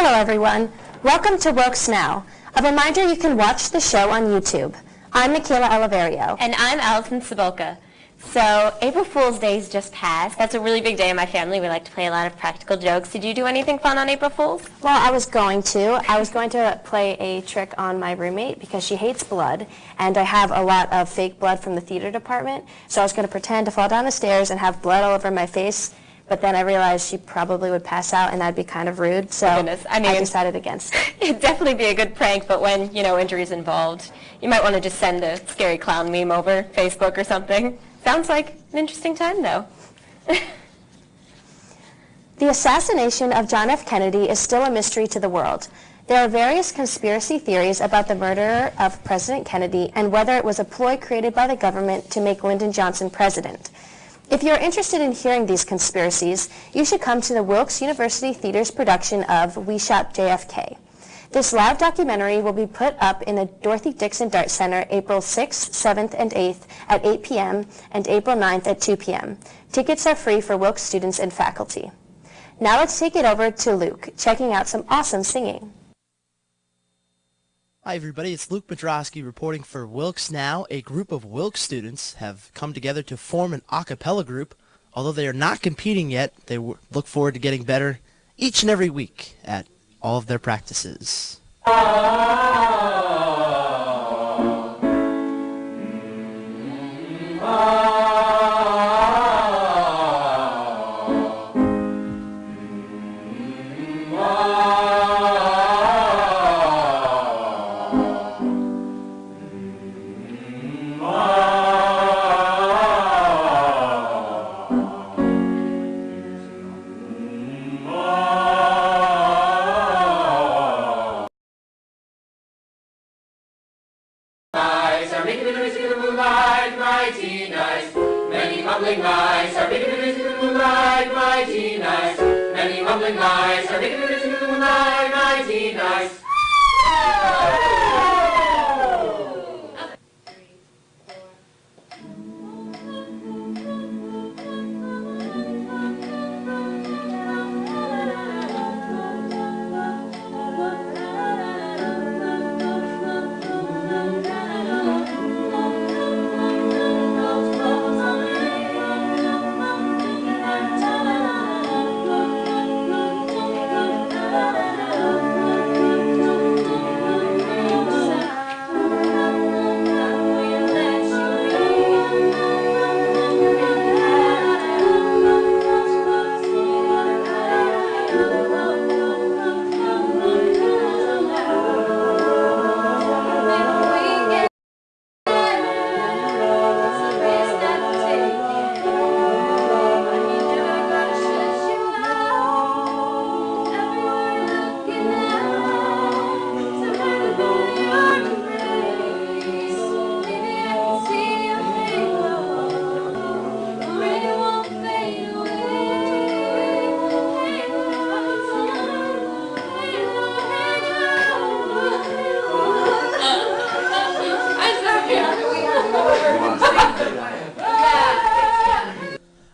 Hello everyone, welcome to Wilkes Now. A reminder you can watch the show on YouTube. I'm Michaela Oliverio. And I'm Allison Sabolka. So April Fool's Day's just passed. That's a really big day in my family. We like to play a lot of practical jokes. Did you do anything fun on April Fool's? Well, I was going to play a trick on my roommate because she hates blood, and I have a lot of fake blood from the theater department, so I was going to pretend to fall down the stairs and have blood all over my face. But then I realized she probably would pass out, and that'd be kind of rude, so I decided against it. It'd definitely be a good prank, but when, injury's involved, you might want to just send a scary clown meme over Facebook or something. Sounds like an interesting time, though. The assassination of John F. Kennedy is still a mystery to the world. There are various conspiracy theories about the murder of President Kennedy and whether it was a ploy created by the government to make Lyndon Johnson president. If you're interested in hearing these conspiracies, you should come to the Wilkes University Theater's production of We Shot JFK. This live documentary will be put up in the Dorothy Dixon Dart Center April 6th, 7th, and 8th at 8 p.m. and April 9th at 2 p.m. Tickets are free for Wilkes students and faculty. Now let's take it over to Luke, checking out some awesome singing. Hi everybody, it's Luke Bedrosky reporting for Wilkes Now. A group of Wilkes students have come together to form an a cappella group. Although they are not competing yet, they look forward to getting better each and every week at all of their practices. Many mumbling lies are big in the moonlight, mighty nice. Many mumbling lies are big in the moonlight, mighty nice.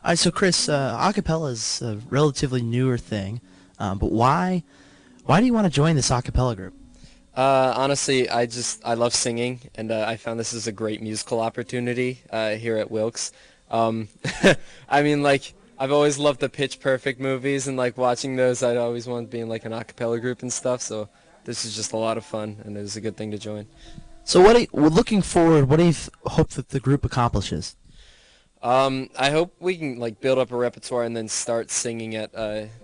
Alright, so Chris, a cappella is a relatively newer thing, but why do you want to join this a cappella group? Honestly, I love singing, and I found this is a great musical opportunity here at Wilkes. I mean, like, I've always loved the Pitch Perfect movies, and like watching those, I'd always want to be in like an a cappella group and stuff. So this is just a lot of fun, and it was a good thing to join. So looking forward, what do you hope that the group accomplishes? I hope we can like build up a repertoire and then start singing at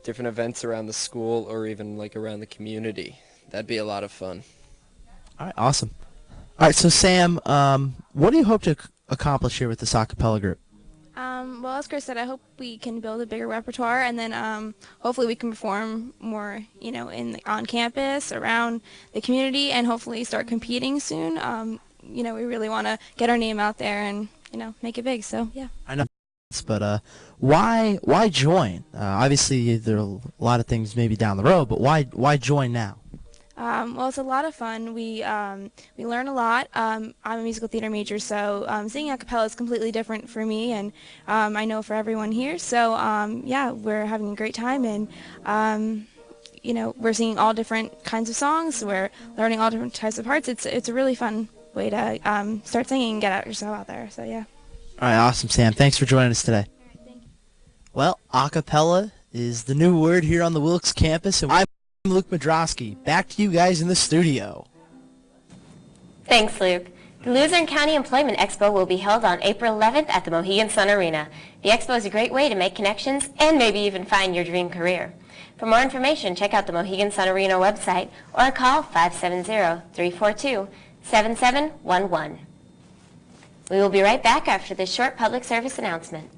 different events around the school or even like around the community. That'd be a lot of fun. All right, awesome. All right, so Sam, what do you hope to accomplish here with this a cappella group? Well, as Chris said, I hope we can build a bigger repertoire, and then hopefully we can perform more, on campus, around the community, and hopefully start competing soon. We really want to get our name out there and make it big. So yeah. I know, but why join? Obviously, there are a lot of things maybe down the road, but why join now? Well, it's a lot of fun. We learn a lot. I'm a musical theater major, so singing a cappella is completely different for me, and I know for everyone here. So yeah, we're having a great time, and we're singing all different kinds of songs. We're learning all different types of parts. It's a really fun way to start singing and get yourself out there. So yeah. All right, awesome, Sam. Thanks for joining us today. Well, acapella is the new word here on the Wilkes campus, and I'm Luke Madrosky. Back to you guys in the studio. Thanks, Luke. The Luzerne County Employment Expo will be held on April 11th at the Mohegan Sun Arena. The expo is a great way to make connections and maybe even find your dream career. For more information, check out the Mohegan Sun Arena website or call 570-342-7711. We will be right back after this short public service announcement.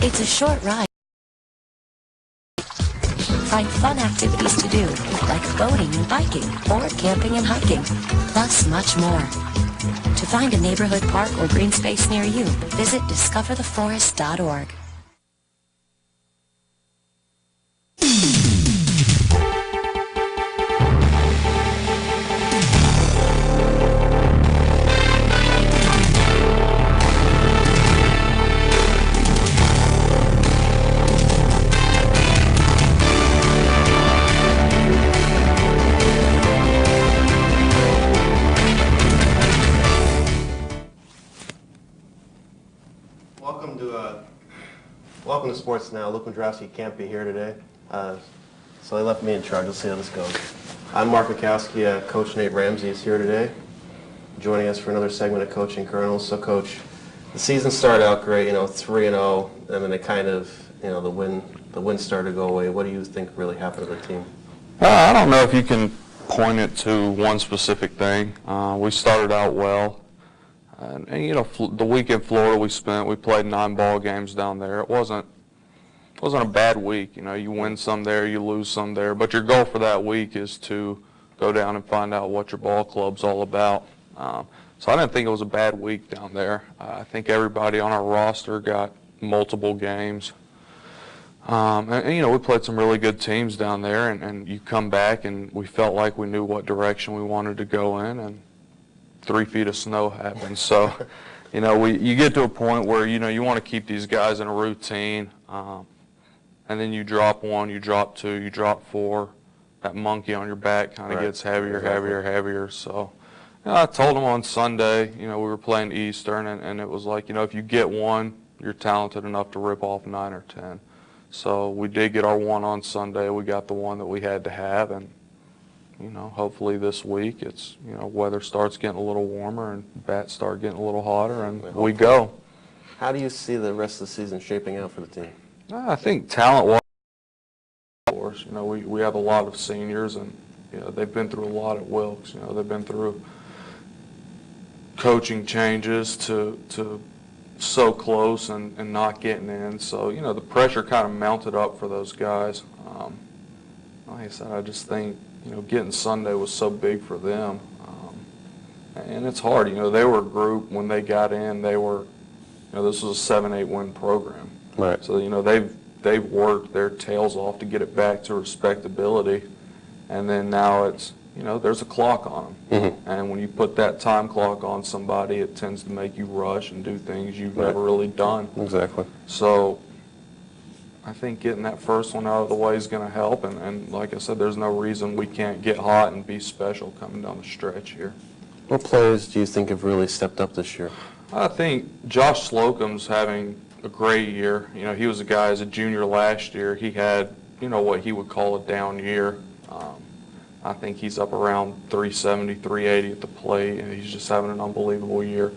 It's a short ride. Find fun activities to do, like boating and biking, or camping and hiking, plus much more. To find a neighborhood park or green space near you, visit discovertheforest.org. Welcome to Sports Now. Luke Madrosky can't be here today, so they left me in charge. We'll see how this goes. I'm Mark Mikowski. Coach Nate Ramsey is here today, joining us for another segment of Coaching Kernels. So, Coach, the season started out great, 3-0, and then it kind of, the win started to go away. What do you think really happened to the team? I don't know if you can point it to one specific thing. We started out well. And the week in Florida we played 9 ball games down there. It wasn't a bad week. You win some there, you lose some there. But your goal for that week is to go down and find out what your ball club's all about. So I didn't think it was a bad week down there. I think everybody on our roster got multiple games. And we played some really good teams down there. And you come back and we felt like we knew what direction we wanted to go in. And 3 feet of snow happened. So, you get to a point where, you want to keep these guys in a routine, and then you drop 1, you drop 2, you drop 4. That monkey on your back kind of gets heavier, heavier. So, I told them on Sunday, we were playing Eastern, and it was like, if you get 1, you're talented enough to rip off 9 or 10. So we did get our 1 on Sunday. We got the 1 that we had to have, and hopefully this week it's, weather starts getting a little warmer and bats start getting a little hotter and we go. How do you see the rest of the season shaping out for the team? I think talent-wise, of course, we have a lot of seniors and, they've been through a lot at Wilkes. They've been through coaching changes to so close and not getting in. So, the pressure kind of mounted up for those guys. Like I said, I just think, getting Sunday was so big for them. And it's hard. They were a group when they got in. They were, this was a 7-8 win program. Right. So, they've worked their tails off to get it back to respectability. And then now it's, there's a clock on them. Mm-hmm. And when you put that time clock on somebody, it tends to make you rush and do things you've never really done. Exactly. So I think getting that first one out of the way is going to help, and like I said, there's no reason we can't get hot and be special coming down the stretch here. What players do you think have really stepped up this year? I think Josh Slocum's having a great year. He was a guy as a junior last year. He had, what he would call a down year. I think he's up around 370, 380 at the plate, and he's just having an unbelievable year.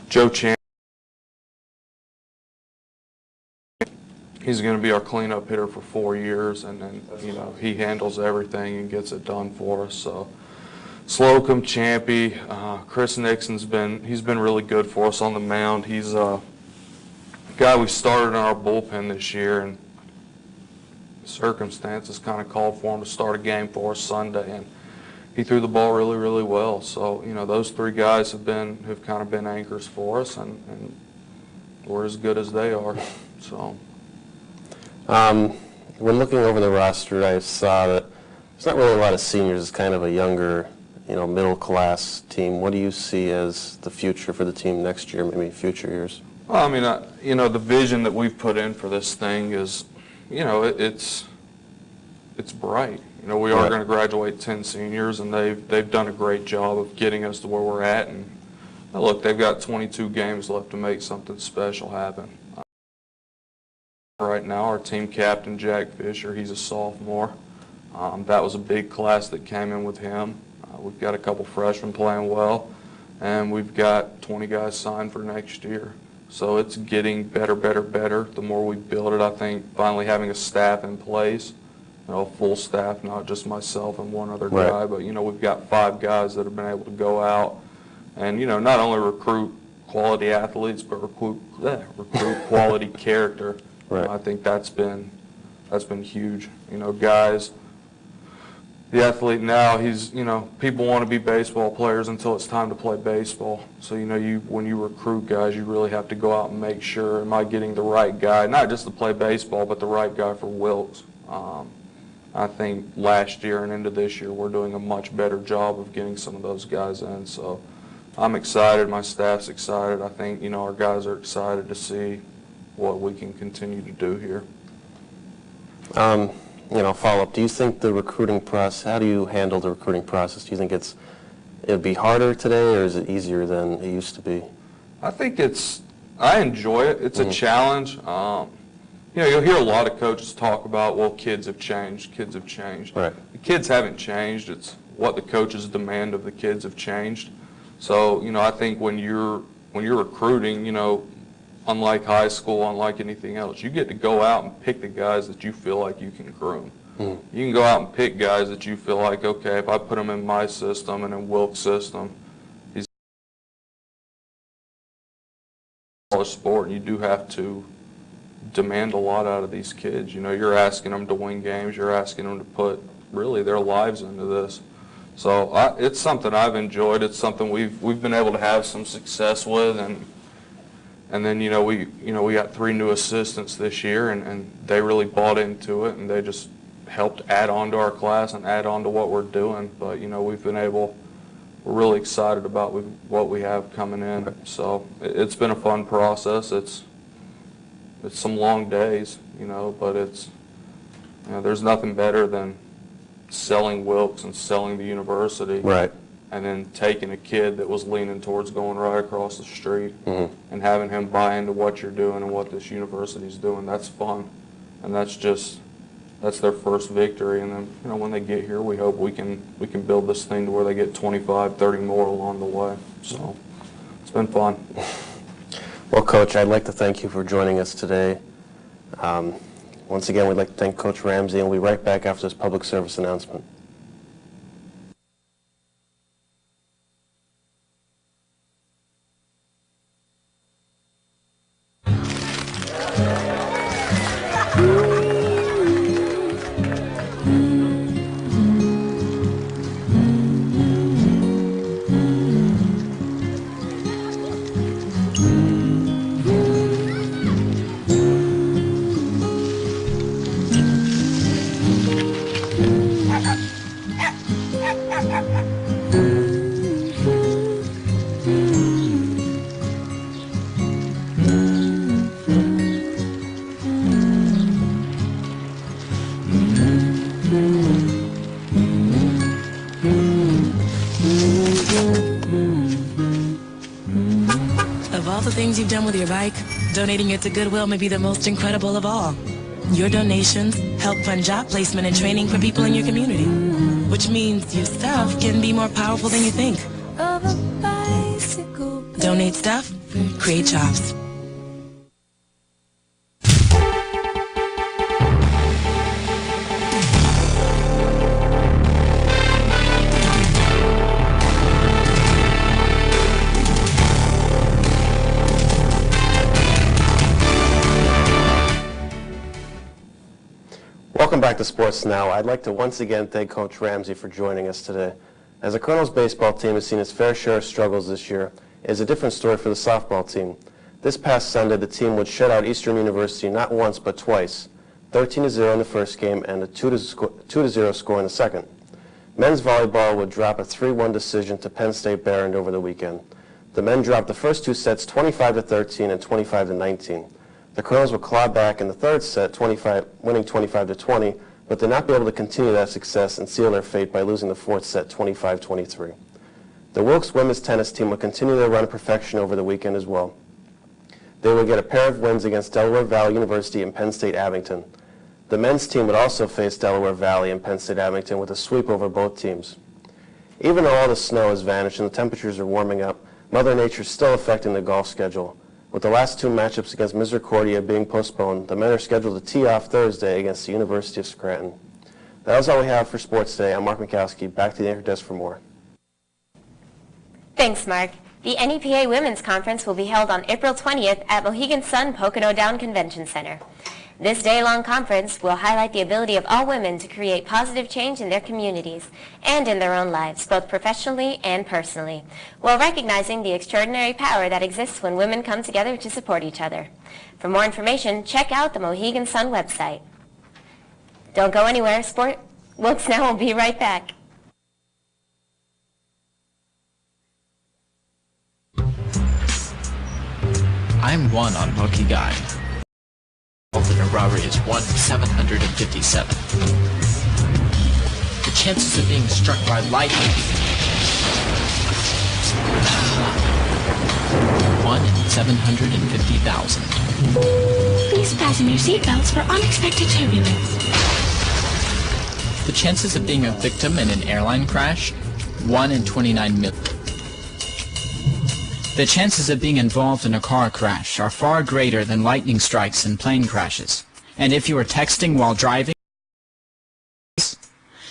Joe Chan, he's going to be our cleanup hitter for 4 years, and then, you know, he handles everything and gets it done for us. So Slocum, Champy, Chris Nixon's he's been really good for us on the mound. He's a guy we started in our bullpen this year, and circumstances kind of called for him to start a game for us Sunday, and he threw the ball really, really well. So, you know, those three guys have kind of been anchors for us, and we're as good as they are. So, when looking over the roster, I saw that there's not really a lot of seniors. It's kind of a younger, you know, middle-class team. What do you see as the future for the team next year, maybe future years? Well, I mean, you know, the vision that we've put in for this thing is, you know, it's bright. You know, we are going to graduate 10 seniors, and they've done a great job of getting us to where we're at. And look, they've got 22 games left to make something special happen. Right now, our team captain, Jack Fisher, he's a sophomore. That was a big class that came in with him. We've got a couple freshmen playing well, and we've got 20 guys signed for next year. So it's getting better, better, better. The more we build it, I think finally having a staff in place, you know, a full staff, not just myself and one other guy, but, you know, we've got 5 guys that have been able to go out and, you know, not only recruit quality athletes, but recruit quality character. Right. You know, I think that's been huge. You know, guys, the athlete now, you know, people want to be baseball players until it's time to play baseball. So, you know, when you recruit guys, you really have to go out and make sure, am I getting the right guy, not just to play baseball, but the right guy for Wilkes. I think last year and into this year, we're doing a much better job of getting some of those guys in. So I'm excited. My staff's excited. I think, you know, our guys are excited to see what we can continue to do here. You know, follow-up, do you think the recruiting process, how do you handle the recruiting process? Do you think it'd be harder today, or is it easier than it used to be? I think I enjoy it. It's a challenge. You know, you'll hear a lot of coaches talk about, well, kids have changed, kids have changed. Right. The kids haven't changed. It's what the coaches demand of the kids have changed. So, you know, I think when you're recruiting, you know, unlike high school, unlike anything else, you get to go out and pick the guys that you feel like you can groom. You can go out and pick guys that you feel like, okay, if I put them in my system and in Wilkes' system, he's a sport, and you do have to demand a lot out of these kids. You know, you're asking them to win games, you're asking them to put really their lives into this. So it's something I've enjoyed. It's something we've been able to have some success with, and then, you know, we got 3 new assistants this year, and they really bought into it, and they just helped add on to our class and add on to what we're doing. But, you know, we're really excited about what we have coming in. So it's been a fun process. It's some long days, you know, but you know, there's nothing better than selling Wilkes and selling the university. Right. And then taking a kid that was leaning towards going right across the street and having him buy into what you're doing and what this university's doing. That's fun. And that's their first victory. And then, you know, when they get here, we hope we can build this thing to where they get 25, 30 more along the way. So it's been fun. Well, Coach, I'd like to thank you for joining us today. Once again, we'd like to thank Coach Ramsey, and we'll be right back after this public service announcement. Of all the things you've done with your bike, donating it to Goodwill may be the most incredible of all. Your donations help fund job placement and training for people in your community, which means your stuff can be more powerful than you think. Donate stuff, create jobs. Welcome back to Sports Now. I'd like to once again thank Coach Ramsey for joining us today. As the Colonels baseball team has seen its fair share of struggles this year, it is a different story for the softball team. This past Sunday, the team would shut out Eastern University not once but twice, 13-0 in the first game and a 2-0 score in the second. Men's volleyball would drop a 3-1 decision to Penn State Barron over the weekend. The men dropped the first two sets 25-13 and 25-19. The Colonels would claw back in the third set, winning 25-20, but did not be able to continue that success and seal their fate by losing the fourth set 25-23. The Wilkes women's tennis team would continue their run of perfection over the weekend as well. They would get a pair of wins against Delaware Valley University and Penn State Abington. The men's team would also face Delaware Valley and Penn State Abington with a sweep over both teams. Even though all the snow has vanished and the temperatures are warming up, Mother Nature is still affecting the golf schedule. With the last two matchups against Misericordia being postponed, the men are scheduled to tee off Thursday against the University of Scranton. That is all we have for Sports Today. I'm Mark Mikowski. Back to the anchor desk for more. Thanks, Mark. The NEPA Women's Conference will be held on April 20th at Mohegan Sun Pocono Down Convention Center. This day-long conference will highlight the ability of all women to create positive change in their communities and in their own lives, both professionally and personally, while recognizing the extraordinary power that exists when women come together to support each other. For more information, check out the Mohegan Sun website. Don't go anywhere. Wilkes Now will be right back. I'm 1 on Lucky Guy. In a robbery is 1 in 757. The chances of being struck by lightning. 1 in 750,000. Please fasten your seatbelts for unexpected turbulence. The chances of being a victim in an airline crash? 1 in 29 million. The chances of being involved in a car crash are far greater than lightning strikes and plane crashes. And if you are texting while driving,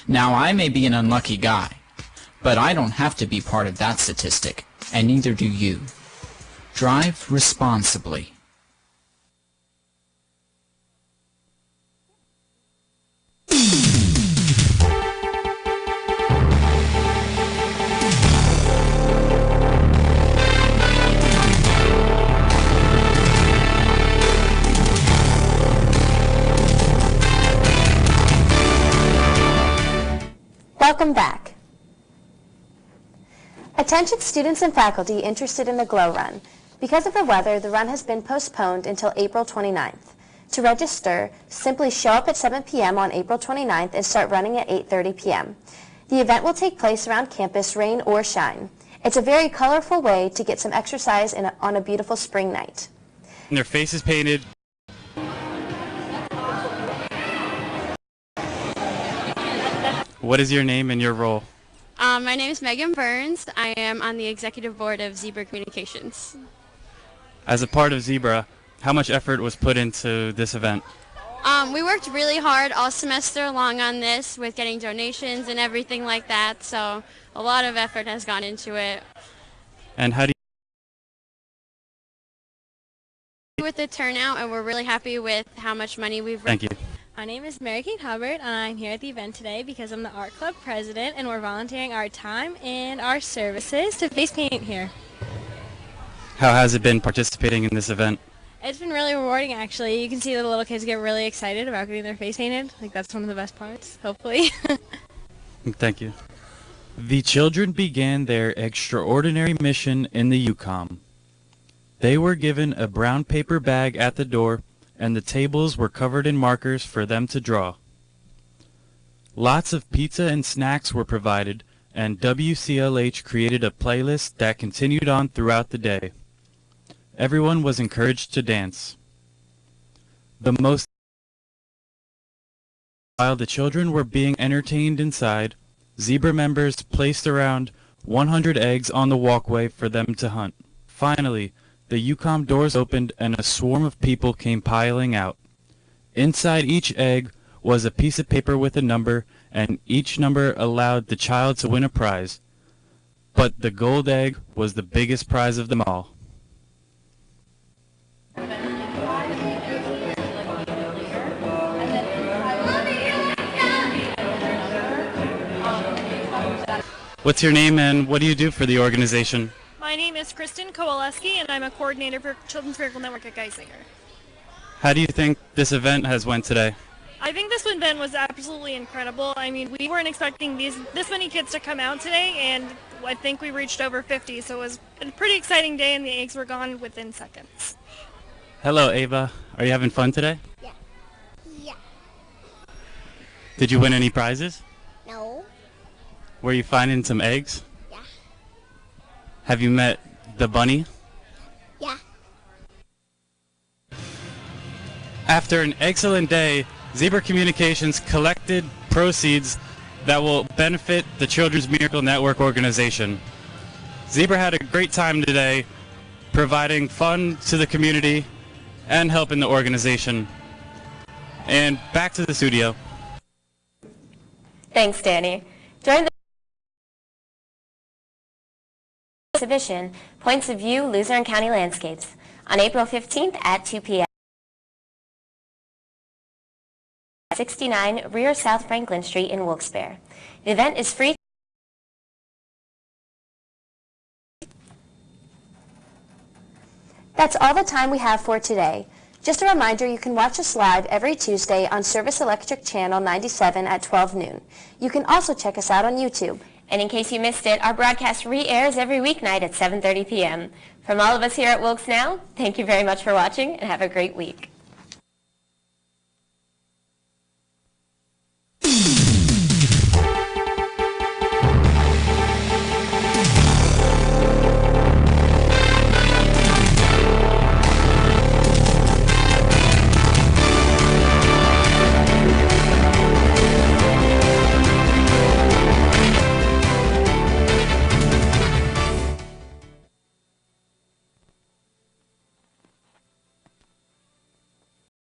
now I may be an unlucky guy, but I don't have to be part of that statistic, and neither do you. Drive responsibly. Welcome back. Attention students and faculty interested in the GLOW Run. Because of the weather, the run has been postponed until April 29th. To register, simply show up at 7 p.m. on April 29th and start running at 8:30 p.m. The event will take place around campus, rain or shine. It's a very colorful way to get some exercise on a beautiful spring night. And their face is painted. What is your name and your role? My name is Megan Burns. I am on the executive board of Zebra Communications. As a part of Zebra, how much effort was put into this event? We worked really hard all semester long on this with getting donations and everything like that, so a lot of effort has gone into it. And how do you... With the turnout, and we're really happy with how much money we've raised. Thank you. My name is Mary Kate Hubbard, and I'm here at the event today because I'm the art club president, and we're volunteering our time and our services to face paint here. How has it been participating in this event? It's been really rewarding, actually. You can see the little kids get really excited about getting their face painted. Like, that's one of the best parts, hopefully. Thank you. The children began their extraordinary mission in the UCOM. They were given a brown paper bag at the door, and the tables were covered in markers for them to draw. Lots of pizza and snacks were provided, and WCLH created a playlist that continued on throughout the day. Everyone was encouraged to dance. While the children were being entertained inside, Zebra members placed around 100 eggs on the walkway for them to hunt. Finally, the UCOM doors opened and a swarm of people came piling out. Inside each egg was a piece of paper with a number, and each number allowed the child to win a prize. But the gold egg was the biggest prize of them all. What's your name and what do you do for the organization? My name is Kristen Kowaleski, and I'm a coordinator for Children's Miracle Network at Geisinger. How do you think this event has went today? I think this event was absolutely incredible. I mean, we weren't expecting this many kids to come out today, and I think we reached over 50, so it was a pretty exciting day, and the eggs were gone within seconds. Hello, Ava. Are you having fun today? Yeah. Yeah. Did you win any prizes? No. Were you finding some eggs? Yeah. Have you met the bunny? Yeah. After an excellent day, Zebra Communications collected proceeds that will benefit the Children's Miracle Network organization. Zebra had a great time today providing fun to the community and helping the organization. And back to the studio. Thanks, Danny. During the exhibition, Points of View, Luzerne County Landscapes, on April 15th at 2 p.m. 69 Rear South Franklin Street in Wilkes-Barre. The event is free. That's all the time we have for today. Just a reminder, you can watch us live every Tuesday on Service Electric Channel 97 at 12 noon. You can also check us out on YouTube. And in case you missed it, our broadcast re-airs every weeknight at 7:30 p.m. From all of us here at Wilkes Now, thank you very much for watching and have a great week.